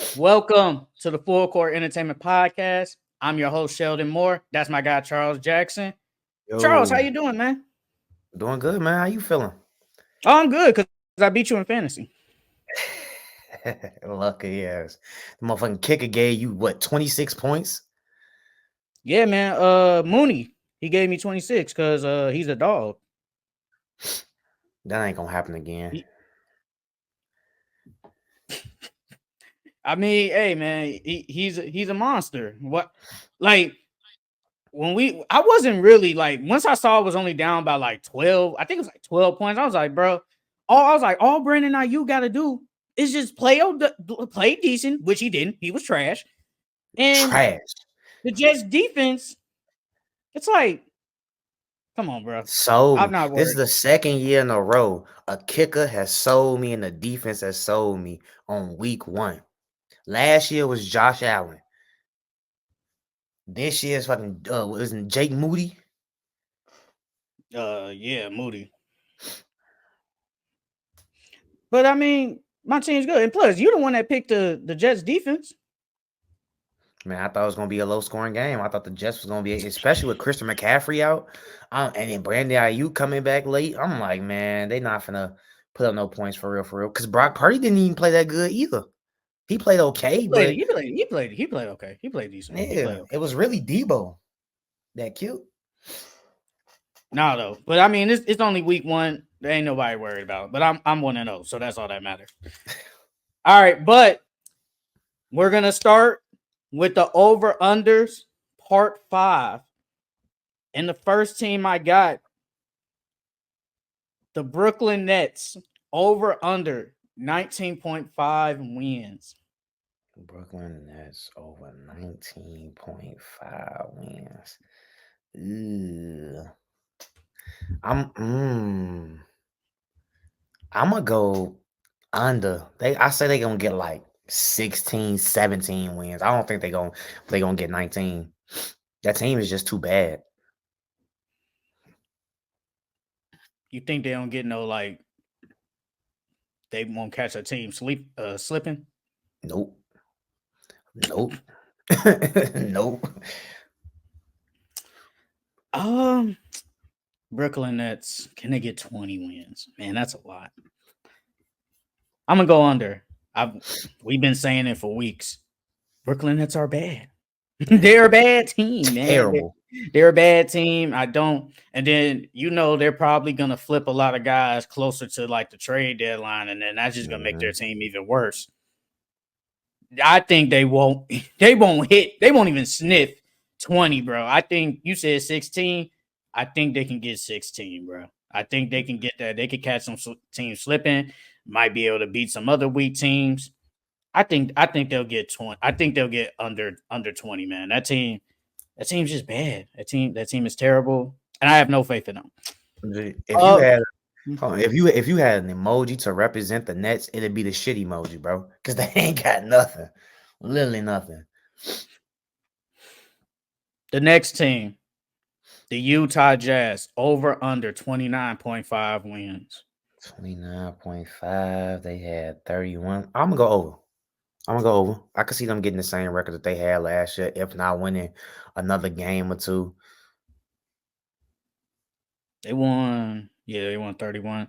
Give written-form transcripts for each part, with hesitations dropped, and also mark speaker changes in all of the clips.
Speaker 1: Welcome to the Full Court Entertainment Podcast. I'm your host Sheldon Moore. That's my guy Charles Jackson. Charles, how
Speaker 2: Yo,
Speaker 1: you doing, man?
Speaker 2: doing good, man. How you feeling?
Speaker 1: Oh, I'm good because I beat you in fantasy.
Speaker 2: Lucky ass. The motherfucking kicker gave you what, 26 points?
Speaker 1: Yeah, man. Mooney, he gave me 26 because he's a dog.
Speaker 2: That ain't gonna happen again.
Speaker 1: He- I mean, hey, man, he's a monster. What, like I wasn't really like once I saw it was only down by like 12. I think it was like 12 points. I was like, bro, all Brandon you got to do is just play decent, which he didn't. He was trash. And
Speaker 2: Trash.
Speaker 1: the Jets defense, it's like, come on, bro.
Speaker 2: Sold
Speaker 1: I'm
Speaker 2: me.
Speaker 1: not
Speaker 2: This is
Speaker 1: worried.
Speaker 2: the second year in a row. A kicker has sold me and the defense has sold me on week one. Last year was Josh Allen. This year is fucking wasn't Jake Moody?
Speaker 1: Yeah, Moody. But I mean, my team's good. And plus, you're the one that picked the Jets defense.
Speaker 2: Man, I thought it was gonna be a low scoring game. I thought the Jets was gonna be, especially with Christian McCaffrey out, and then Brandon Ayuk coming back late. I'm like, man, they not gonna put up no points for real, for real. Because Brock Purdy didn't even play that good either. He played
Speaker 1: He
Speaker 2: okay,
Speaker 1: played it.
Speaker 2: but
Speaker 1: He played okay. He played decent. He
Speaker 2: yeah,
Speaker 1: played okay.
Speaker 2: it was really Debo that cute.
Speaker 1: No, though. But I mean, it's only week one. There ain't nobody worried about. But I'm 1-0, so that's all that matters. All right, but we're gonna start with the over unders part 5. And the first team I got, the Brooklyn Nets, over under 19.5 wins.
Speaker 2: Brooklyn Nets over 19.5 wins. Ew. I'm I'm gonna go under. I say they gonna get like 16, 17 wins. I don't think they gonna get 19. That team is just too bad.
Speaker 1: You think they don't get no like they won't catch a team slipping?
Speaker 2: Nope. Nope. Nope.
Speaker 1: Um Brooklyn Nets, can they get 20 wins? Man, that's a lot. I'm gonna go under. We've been saying it for weeks. Brooklyn Nets are bad. They're a bad team, man.
Speaker 2: Terrible.
Speaker 1: They're a bad team. I don't. And then they're probably gonna flip a lot of guys closer to like the trade deadline, and then that's just gonna make their
Speaker 2: Mhm.
Speaker 1: team even worse. I think they won't. They won't hit. They won't even sniff 20, bro. I think you said 16. I think they can get 16, bro. I think they can get that. They could catch some teams slipping. Might be able to beat some other weak teams. I think they'll get 20. I think they'll get under 20, man. That team's just bad. That team is terrible. And I have no faith in them.
Speaker 2: If you
Speaker 1: Uh
Speaker 2: had hold on, if you had an emoji to represent the Nets, it'd be the shit emoji, bro. Because they ain't got nothing. Literally nothing.
Speaker 1: the next team, the Utah Jazz, over under 29.5 wins.
Speaker 2: 29.5. They had 31. I'm gonna go over. I'm gonna go over. I could see them getting the same record that they had last year, if not winning another game or two.
Speaker 1: They won 31.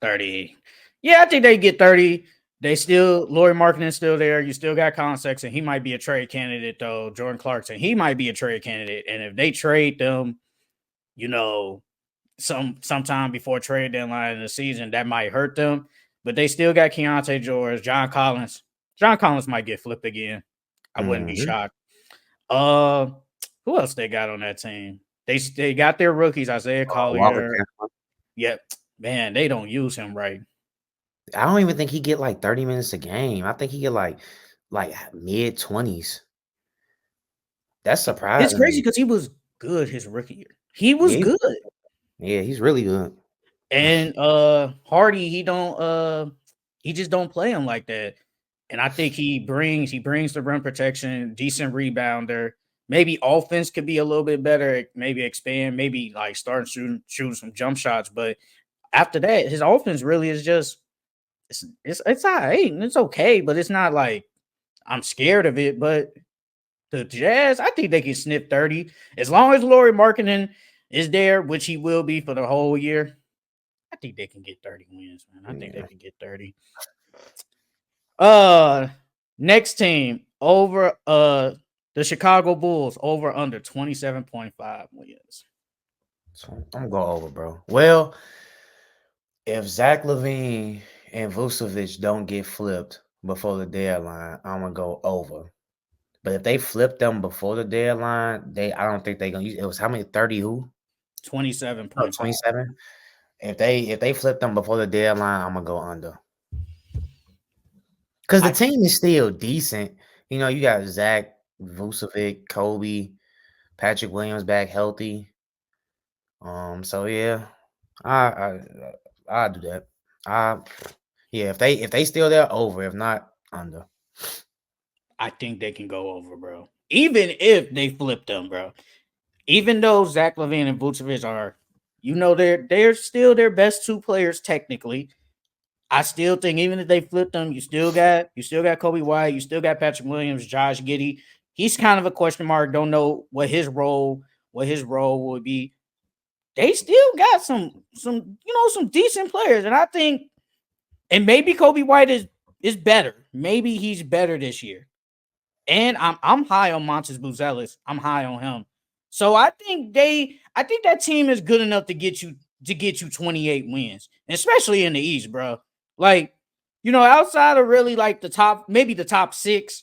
Speaker 1: 30. Yeah, I think they get 30. They still Laurie Markkinen's still there. You still got Colin Sexton. He might be a trade candidate though. Jordan Clarkson, he might be a trade candidate. And if they trade them, you know, sometime before trade deadline in the season, that might hurt them. But they still got Keontae George, John Collins. John Collins might get flipped again. I wouldn't be
Speaker 2: Mm-hmm.
Speaker 1: shocked. Uh, who else they got on that team? They got their rookies, Isaiah
Speaker 2: Walker
Speaker 1: Collier.
Speaker 2: Kemp.
Speaker 1: Yep, man, they don't use him right.
Speaker 2: I don't even think he get like 30 minutes a game. I think he get like mid 20s. That's
Speaker 1: It's
Speaker 2: surprising
Speaker 1: crazy
Speaker 2: me.
Speaker 1: because he was good his rookie year. He was
Speaker 2: Yeah,
Speaker 1: good.
Speaker 2: yeah, he's really good.
Speaker 1: And Hardy, he just don't play him like that. And I think he brings the run protection, decent rebounder. Maybe offense could be a little bit better, maybe expand, maybe like start shooting some jump shots. But after that, his offense really is just it's all right and it's okay, but it's not like I'm scared of it. But the Jazz, I think they can sniff 30 as long as Lauri Markkinen is there, which he will be for the whole year. I think they can get 30 wins, man. I think they
Speaker 2: Yeah.
Speaker 1: can get 30. Uh, next team over the Chicago Bulls over under 27.5 wins.
Speaker 2: So I'm gonna go over, bro. Well, if Zach LaVine and Vucevic don't get flipped before the deadline, I'm gonna go over. But if they flip them before the deadline, I don't think they gonna use it. Was how many 30 who? Oh,
Speaker 1: 27.5.
Speaker 2: 27. If they flip them before the deadline, I'm gonna go under. Because the
Speaker 1: I
Speaker 2: team is still decent. You know, you got Zach, Vucevic, Kobe, Patrick Williams back healthy. So yeah, I I do that. I Yeah, if they still there, over. If not, under.
Speaker 1: I think they can go over, bro. Even if they flip them, bro. Even though Zach LaVine and Vucevic are, they're still their best two players technically. I still think even if they flip them, you still got Kobe White, you still got Patrick Williams, Josh Giddey. He's kind of a question mark. Don't know what his role would be. They still got some decent players, and I think, and maybe Kobe White is better. Maybe he's better this year. And I'm high on Montes Buzelis. I'm high on him. So I think that team is good enough to get you 28 wins, especially in the East, bro. Like, outside of really like maybe the top six.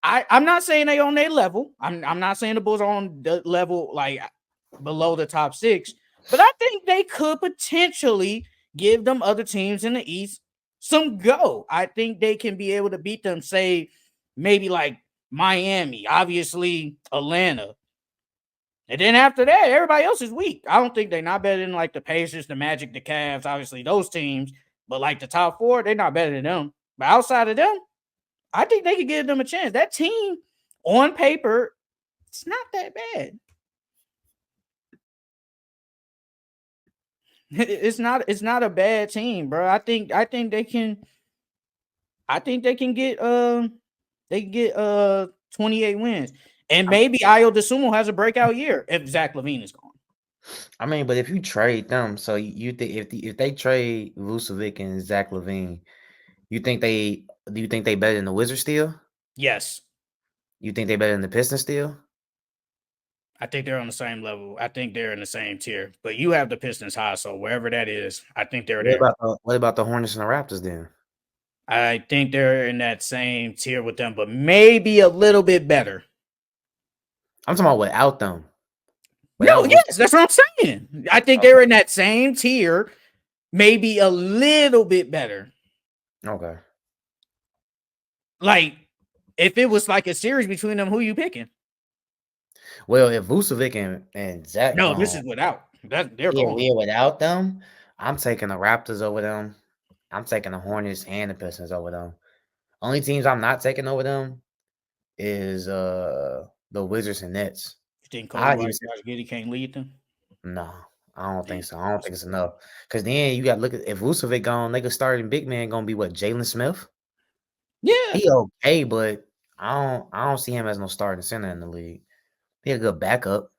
Speaker 1: I'm not saying they on their level. I'm not saying the Bulls are on the level like below the top six, but I think they could potentially give them other teams in the East some go. I think they can be able to beat them, say maybe like Miami, obviously Atlanta. And then after that, everybody else is weak. I don't think they're not better than like the Pacers, the Magic, the Cavs, obviously those teams. But like the top four, they're not better than them. But outside of them, I think they could give them a chance. That team on paper, it's not that bad. It's not a bad team, bro. I think they can get 28 wins. And maybe Io DeSumo has a breakout year if Zach LaVine is gone.
Speaker 2: I mean, but if you trade them, so you think if they trade Vucevic and Zach LaVine, do you think they better than the Wizards still?
Speaker 1: Yes.
Speaker 2: You think they better than the Pistons still?
Speaker 1: I think they're on the same level. I think they're in the same tier. But you have the Pistons high, so wherever that is, I think they're
Speaker 2: What
Speaker 1: there.
Speaker 2: about the Hornets and the Raptors then?
Speaker 1: I think they're in that same tier with them, but maybe a little bit better.
Speaker 2: I'm talking about without them.
Speaker 1: No,
Speaker 2: Without
Speaker 1: yes, that's what I'm saying. I think they're in that same tier, maybe a little bit better.
Speaker 2: Okay.
Speaker 1: Like, if it was like a series between them, who you picking?
Speaker 2: Well, if Vucevic and Zach
Speaker 1: No, this
Speaker 2: gone,
Speaker 1: is without. They're gone.
Speaker 2: without them, I'm taking the Raptors over them. I'm taking the Hornets and the Pistons over them. Only teams I'm not taking over them is the Wizards and Nets.
Speaker 1: You think Kobe
Speaker 2: I
Speaker 1: White,
Speaker 2: even
Speaker 1: and
Speaker 2: say
Speaker 1: Josh Giddey can't lead them?
Speaker 2: no. I don't think
Speaker 1: Damn,
Speaker 2: so. I don't
Speaker 1: that's
Speaker 2: think it's
Speaker 1: crazy.
Speaker 2: enough. Because then you got to look at if Vucevic gone, they could start in big man gonna be what Jalen Smith.
Speaker 1: Yeah.
Speaker 2: He okay, but I don't see him as no starting center in the league. He a good backup.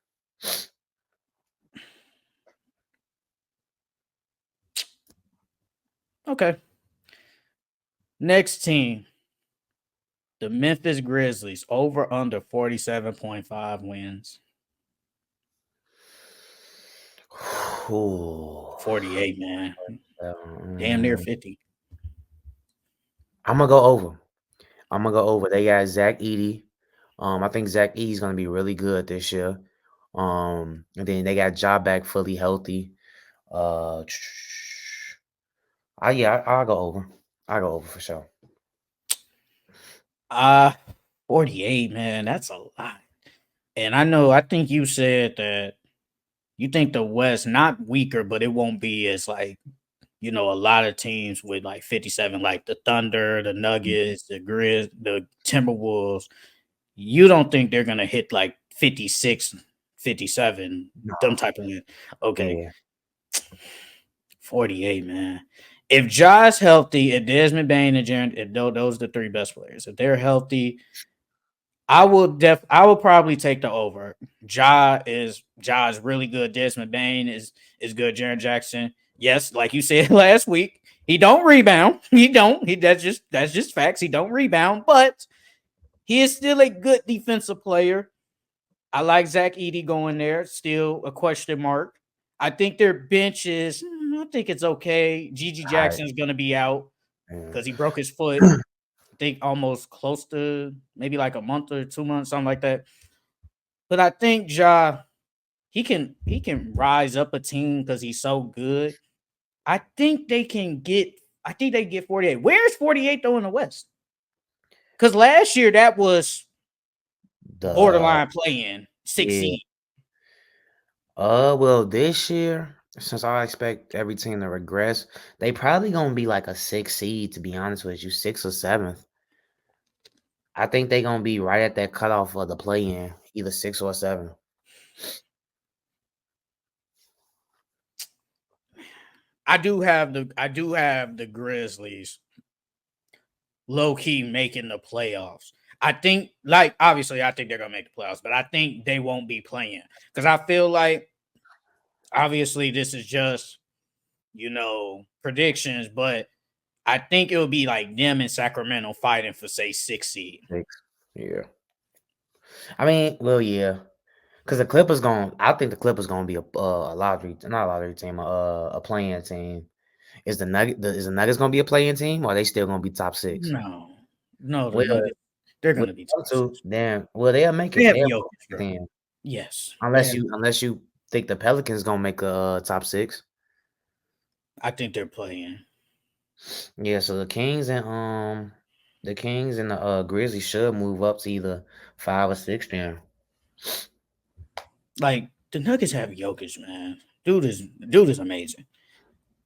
Speaker 1: Okay. Next team, the Memphis Grizzlies, over under 47.5 wins.
Speaker 2: Ooh.
Speaker 1: 48, man. Damn near
Speaker 2: Um,
Speaker 1: 50.
Speaker 2: I'm gonna go over. I'm gonna go over. They got Zach Edey. I think Zach Edey's gonna be really good this year. And then they got Job back fully healthy. Uh, I'll go over. I'll go over for sure.
Speaker 1: Uh 48, man. That's a lot. And I think you said that you think the West not weaker, but it won't be as like, a lot of teams with like 57, like the Thunder, the Nuggets, the Timberwolves. You don't think they're gonna hit like 56, 57,
Speaker 2: No,
Speaker 1: them type of win. Okay.
Speaker 2: yeah.
Speaker 1: 48, man. If Ja's healthy, if Desmond Bain and Jaren, if those are the three best players, if they're healthy, I will probably take the over. Ja is really good. Desmond Bain is good. Jaren Jackson, yes, like you said last week, he don't rebound. He don't. That's just facts. He don't rebound, but he is still a good defensive player. I like Zach Edey going there. Still a question mark. I think their bench is. I think it's okay. Gigi
Speaker 2: All right.
Speaker 1: Jackson is going to be out
Speaker 2: Yeah.
Speaker 1: because he broke his foot. I think almost close to maybe like a month or 2 months, something like that. But I think he can rise up a team because he's so good. I think they can get. I think they get 48. Where's 48 though in the West? Because last year that was
Speaker 2: The
Speaker 1: borderline playing six
Speaker 2: yeah.
Speaker 1: seed.
Speaker 2: Well, this year, since I expect every team to regress, they probably gonna be like a 6 seed, to be honest with you, 6th or 7th. I think they gonna be right at that cutoff of the play-in, either 6 or 7.
Speaker 1: I do have the Grizzlies low key making the playoffs. I think, like, obviously, I think they're gonna make the playoffs, but I think they won't be playing because I feel like, obviously, this is just predictions, but I think it'll be like them and Sacramento fighting for say 6 seed.
Speaker 2: 6. Yeah. I mean, well, yeah, because I think the Clippers gonna be a lottery, not a lottery team, a playing team. Is the Nuggets gonna be a playing team, or are they still gonna be top 6?
Speaker 1: No, no, the
Speaker 2: Well,
Speaker 1: Nuggets, they're
Speaker 2: well,
Speaker 1: gonna be top six.
Speaker 2: then, well, they'll make
Speaker 1: They
Speaker 2: it.
Speaker 1: have
Speaker 2: They'll
Speaker 1: Jokic,
Speaker 2: make it
Speaker 1: bro.
Speaker 2: then,
Speaker 1: Yes, they
Speaker 2: unless
Speaker 1: have.
Speaker 2: you think the Pelicans gonna make a top 6.
Speaker 1: I think they're playing.
Speaker 2: Yeah, so the Kings and the Grizzlies should move up to either 5 or 6 then.
Speaker 1: Like the Nuggets have Jokic, man. Dude is amazing.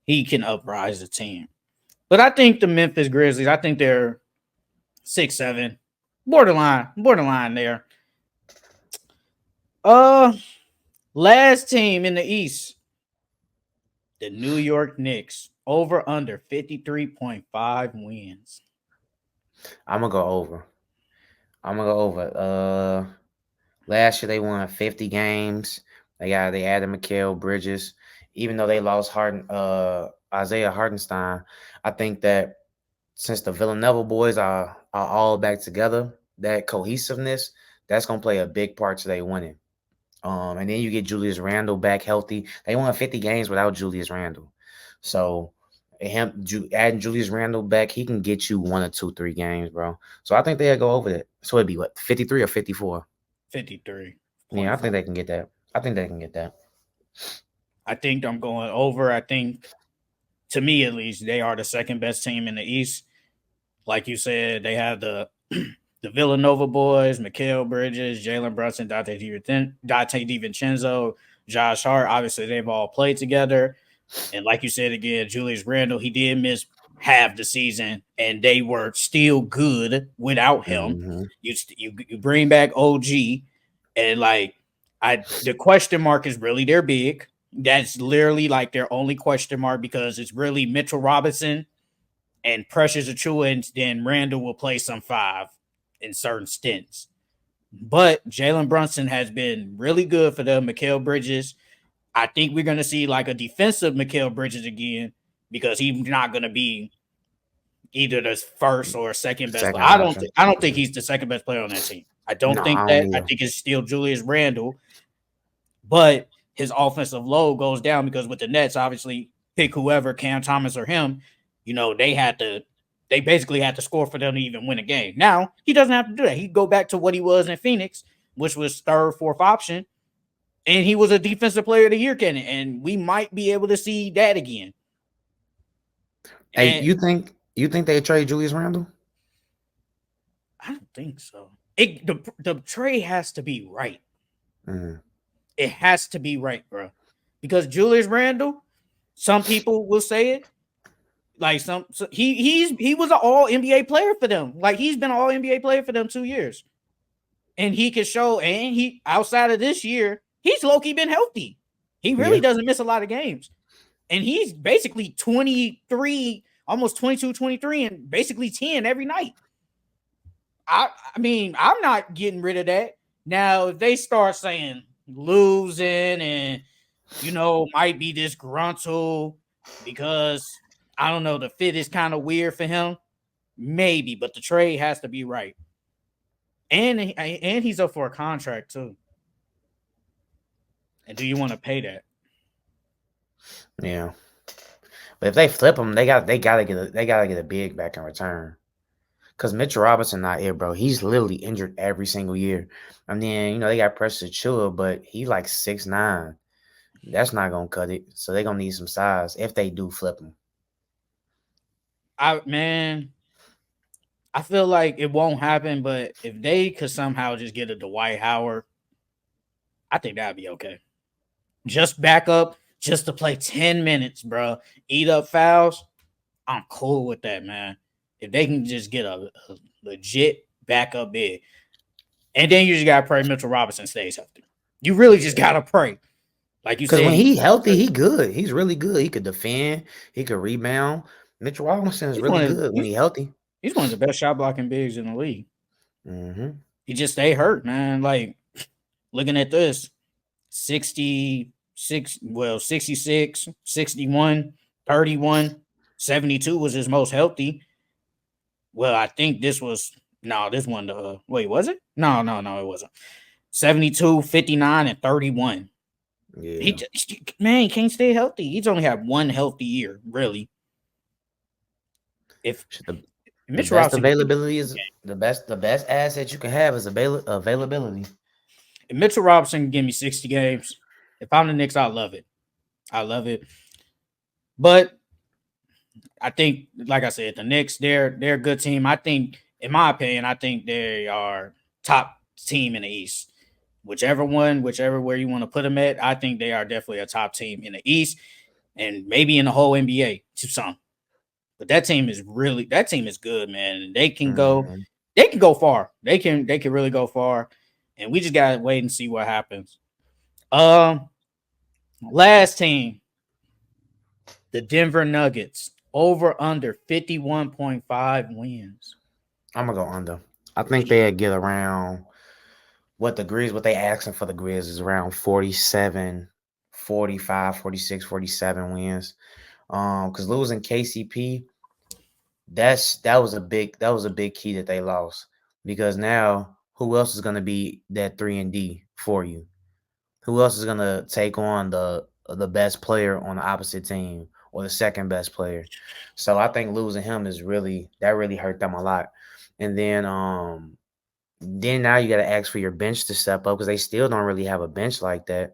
Speaker 1: He can uprise the team. But I think the Memphis Grizzlies, I think they're 6-7. Borderline there. Uh Last team in the East, the New York Knicks. Over under 53.5 wins.
Speaker 2: I'm gonna go over. I'm gonna go over. Last year they won 50 games. They added Mikal Bridges. Even though they lost Isaiah Hartenstein, I think that since the Villanova boys are all back together, that cohesiveness that's gonna play a big part to their winning. And then you get Julius Randle back healthy. They won 50 games without Julius Randle, so adding Julius Randle back, he can get you 1 or 2, 3 games, bro. So I think they'll go over that. So it'd be what, 53 or 54. Yeah, I
Speaker 1: 53.5.
Speaker 2: think they can get that. I think they can get that.
Speaker 1: I think I'm going over. I think, to me at least, they are the second best team in the East. Like you said, they have the Villanova boys, Mikal Bridges, Jalen Brunson, Dante DiVincenzo, Josh Hart. Obviously, they've all played together. And like you said again, Julius Randle, he did miss half the season, and they were still good without him.
Speaker 2: Hmm.
Speaker 1: You bring back OG, and like the question mark is really their big. That's literally like their only question mark because it's really Mitchell Robinson and Precious Achua, and then Randall will play some five in certain stints. But Jalen Brunson has been really good for them. Mikal Bridges, I think we're going to see like a defensive Mikal Bridges again because he's not going to be either the first or second best player.
Speaker 2: Second option.
Speaker 1: I don't think he's the second best player on that team. I don't
Speaker 2: No, I
Speaker 1: think
Speaker 2: don't
Speaker 1: that. I
Speaker 2: either.
Speaker 1: think it's still Julius Randle, but his offensive load goes down because with the Nets, obviously, pick whoever, Cam Thomas or him, they basically had to score for them to even win a game. Now, he doesn't have to do that. He'd go back to what he was in Phoenix, which was third, fourth option, and he was a defensive player of the year candidate, and we might be able to see that again.
Speaker 2: Hey,
Speaker 1: And
Speaker 2: you think they trade Julius Randle?
Speaker 1: I don't think so. The trade has to be right.
Speaker 2: Mm-hmm.
Speaker 1: It has to be right, bro. Because Julius Randle, some people will say it. Like he was an all NBA player for them. Like he's been an all NBA player for them 2 years. And he can show, and he outside of this year, he's low-key been healthy. He really
Speaker 2: Yeah.
Speaker 1: doesn't miss a lot of games. And he's basically 23, almost 22, 23, and basically 10 every night. I mean, I'm not getting rid of that. Now, if they start saying losing and might be disgruntled because I don't know, the fit is kind of weird for him, maybe, but the trade has to be right. And he's up for a contract too. And do you want to pay that?
Speaker 2: Yeah. But if they flip him, they gotta get a big back in return. Cause Mitchell Robinson not here, bro. He's literally injured every single year. And then they got Preston Chua, but he like 6'9". That's not gonna cut it. So they're gonna need some size if they do flip him.
Speaker 1: Man, I feel like it won't happen, but if they could somehow just get a Dwight Howard, I think that'd be okay. Just back up, just to play 10 minutes, bro. Eat up fouls. I'm cool with that, man. If they can just get a legit backup big. And then you just gotta pray Mitchell Robinson stays healthy. You really just gotta pray. Like you
Speaker 2: Because
Speaker 1: said,
Speaker 2: when he healthy, he good. He's really good. He could defend. He could rebound. Mitchell Robinson is
Speaker 1: he's
Speaker 2: really
Speaker 1: one of
Speaker 2: good when he's healthy.
Speaker 1: he's one of the best shot blocking bigs in the league.
Speaker 2: Mm-hmm.
Speaker 1: He just stay hurt, man. Like looking at this, 66, 61, 31, 72 was his most healthy. Well, I think this one, wait, was it? No, it wasn't. 72, 59, and 31.
Speaker 2: Yeah.
Speaker 1: He can't stay healthy. He's only had one healthy year, really. If
Speaker 2: The
Speaker 1: Mitchell
Speaker 2: best
Speaker 1: Robinson,
Speaker 2: availability is the best asset you can have is availability.
Speaker 1: if Mitchell Robinson can give me 60 games, if I'm the Knicks, I love it. I love it. But I think, like I said, the Knicks, they're a good team. I think, in my opinion, I think they are top team in the East. Whichever where you want to put them at, I think they are definitely a top team in the East and maybe in the whole NBA to some. But that team is good, man. They can
Speaker 2: Mm-hmm.
Speaker 1: go far. They can really go far. And we just gotta wait and see what happens. Last team, the Denver Nuggets, over under 51.5 wins.
Speaker 2: I'm gonna go under. I think they'll get around what they asking for the Grizz is around 47, 45, 46, 47 wins. Because losing KCP, that was a big key that they lost. Because now who else is gonna be that 3-and-D for you? Who else is gonna take on the best player on the opposite team or the second best player? So I think losing him really hurt them a lot. And then now you got to ask for your bench to step up because they still don't really have a bench like that.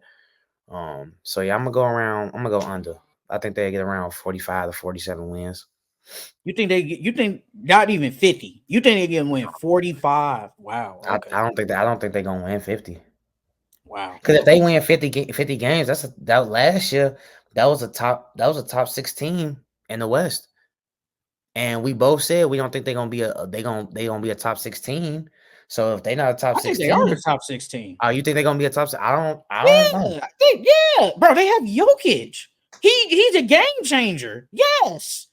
Speaker 2: So yeah, I'm gonna go under. I think they get around 45 to 47 wins.
Speaker 1: You think not even 50. You think they can win 45. Wow.
Speaker 2: I,
Speaker 1: Okay.
Speaker 2: I don't think they're gonna win 50.
Speaker 1: Wow.
Speaker 2: Because if they win 50 games, that last year that was a top 16 in the West, and we both said we don't think they're gonna be a top 16. So if they're not a top
Speaker 1: I think they are
Speaker 2: 16,
Speaker 1: the top 16.
Speaker 2: you think they're gonna be a top? I don't know.
Speaker 1: Yeah, I think, yeah, bro. They have Jokic. He's a game changer. Yes,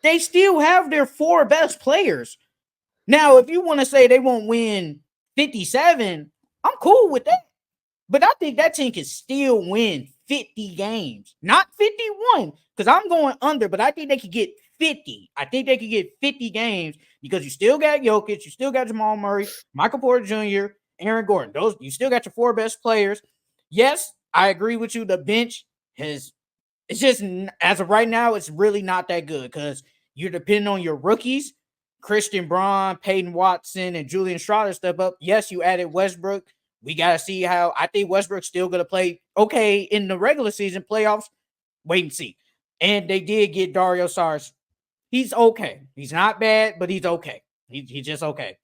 Speaker 1: they still have their four best players. Now, if you want to say they won't win 57, I'm cool with that. But I think that team can still win 50 games, not 51, because I'm going under, but I think they could get 50. I think they could get 50 games because you still got Jokic, you still got Jamal Murray, Michael Porter Jr., Aaron Gordon. Those you still got your four best players. Yes, I agree with you. The bench it's just as of right now, it's really not that good because you're depending on your rookies. Christian Braun, Peyton Watson, and Julian Strawder step up. Yes, you added Westbrook. We got to see how I think Westbrook's still going to play okay in the regular season playoffs. Wait and see. And they did get Dario Saric. He's okay. He's not bad, but he's okay. He's just okay.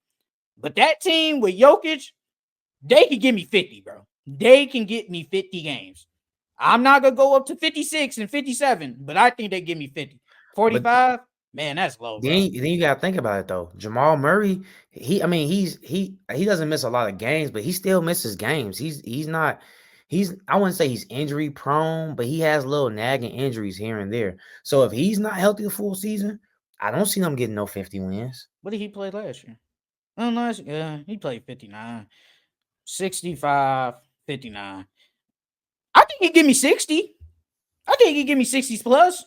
Speaker 1: But that team with Jokic, they can give me 50, bro. They can get me 50 games. I'm not going to go up to 56 and 57, but I think they give me 50. 45, man, that's low, bro.
Speaker 2: Then you gotta think about it though. Jamal Murray, he doesn't miss a lot of games, but he still misses games. He's not I wouldn't say he's injury prone, but he has little nagging injuries here and there. So if he's not healthy the full season, I don't see them getting no 50 wins.
Speaker 1: What did he play last year? Oh, he played 59, 65, 59. I think he'd give me 60. I think he'd give me 60s plus.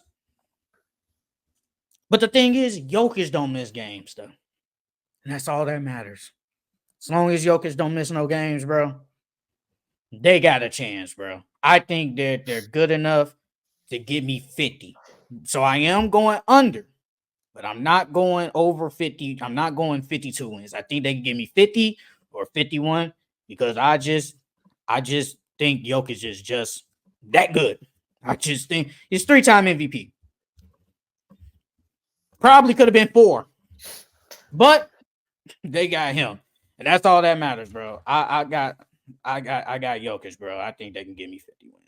Speaker 1: But the thing is, Jokic don't miss games, though. And that's all that matters. As long as Jokic don't miss no games, bro, they got a chance, bro. I think that they're good enough to give me 50. So I am going under, but I'm not going over 50. I'm not going 52 wins. I think they can give me 50 or 51 because I just think Jokic is just that good. I just think he's 3-time MVP. Probably could have been 4, but they got him, and that's all that matters, bro. I got Jokic, bro. I think they can give me 50 wins.